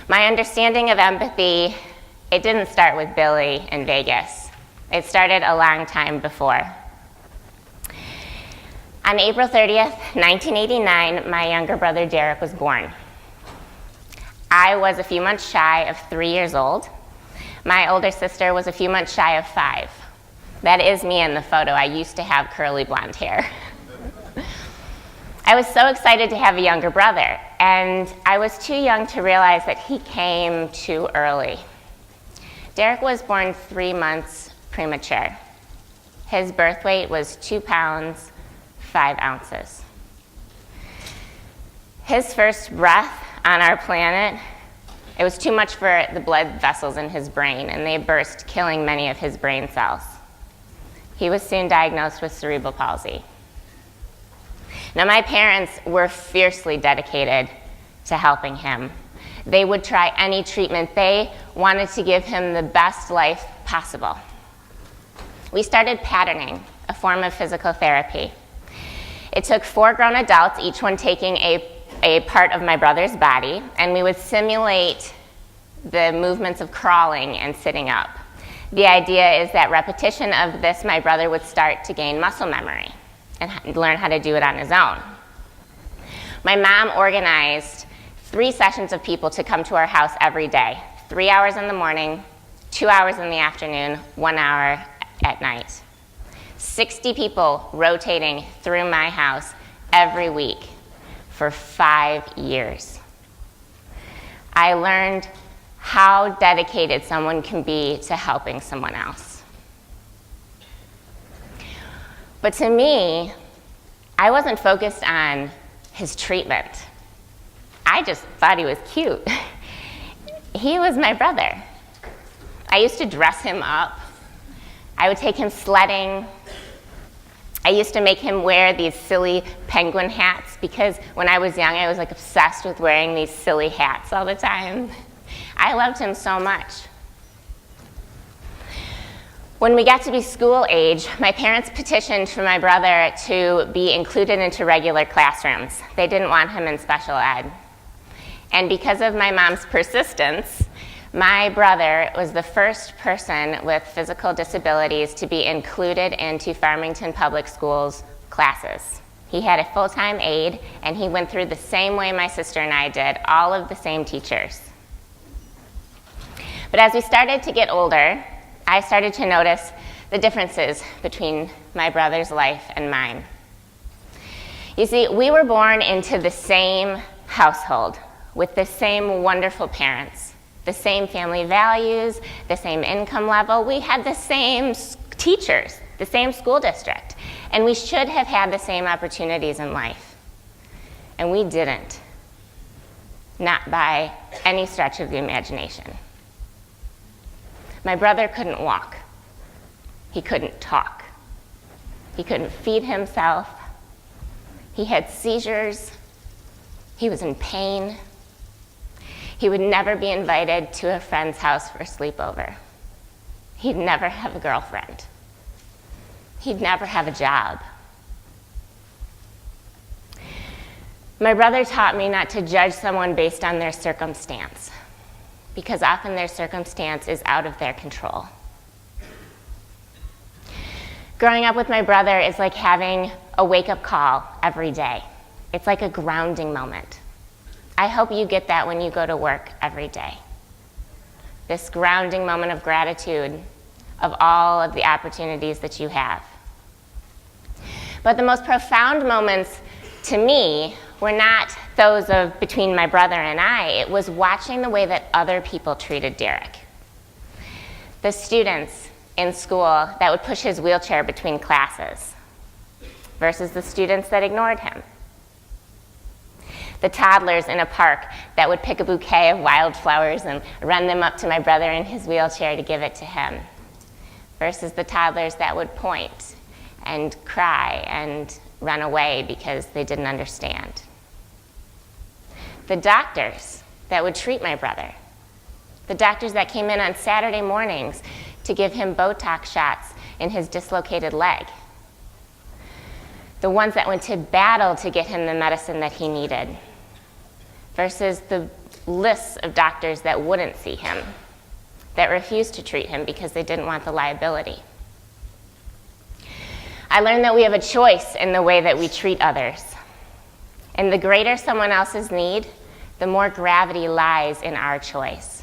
My understanding of empathy, it didn't start with Billy in Vegas. It started a long time before. On April 30th, 1989, my younger brother Derek was born. I was a few months shy of 3 years old. My older sister was a few months shy of 5. That is me in the photo. I used to have curly blonde hair. I was so excited to have a younger brother, and I was too young to realize that he came too early. Derek was born 3 months premature. His birth weight was 2 pounds, 5 ounces. His first breath on our planet, it was too much for the blood vessels in his brain, and they burst, killing many of his brain cells. He was soon diagnosed with cerebral palsy. Now, my parents were fiercely dedicated to helping him. They would try any treatment. They wanted to give him the best life possible. We started patterning, a form of physical therapy. It took 4 grown adults, each one taking a part of my brother's body, and we would simulate the movements of crawling and sitting up. The idea is that repetition of this, my brother would start to gain muscle memory and learn how to do it on his own. My mom organized 3 sessions of people to come to our house every day, 3 hours in the morning, 2 hours in the afternoon, 1 hour at night. 60 people rotating through my house every week for 5 years. I learned how dedicated someone can be to helping someone else. But to me, I wasn't focused on his treatment. I just thought he was cute. He was my brother. I used to dress him up. I would take him sledding. I used to make him wear these silly penguin hats because when I was young, I was like obsessed with wearing these silly hats all the time. I loved him so much. When we got to be school age, my parents petitioned for my brother to be included into regular classrooms. They didn't want him in special ed. And because of my mom's persistence, my brother was the first person with physical disabilities to be included into Farmington Public Schools classes. He had a full-time aide, and he went through the same way my sister and I did, all of the same teachers. But as we started to get older, I started to notice the differences between my brother's life and mine. You see, we were born into the same household with the same wonderful parents, the same family values, the same income level. We had the same teachers, the same school district, and we should have had the same opportunities in life. And we didn't, not by any stretch of the imagination. My brother couldn't walk. He couldn't talk. He couldn't feed himself. He had seizures. He was in pain. He would never be invited to a friend's house for a sleepover. He'd never have a girlfriend. He'd never have a job. My brother taught me not to judge someone based on their circumstance, because often their circumstance is out of their control. Growing up with my brother is like having a wake-up call every day. It's like a grounding moment. I hope you get that when you go to work every day. This grounding moment of gratitude of all of the opportunities that you have. But the most profound moments to me were not those of between my brother and I. It was watching the way that other people treated Derek. The students in school that would push his wheelchair between classes versus the students that ignored him. The toddlers in a park that would pick a bouquet of wildflowers and run them up to my brother in his wheelchair to give it to him versus the toddlers that would point and cry and run away because they didn't understand. The doctors that would treat my brother. The doctors that came in on Saturday mornings to give him Botox shots in his dislocated leg. The ones that went to battle to get him the medicine that he needed. Versus the lists of doctors that wouldn't see him, that refused to treat him because they didn't want the liability. I learned that we have a choice in the way that we treat others. And the greater someone else's need, the more gravity lies in our choice.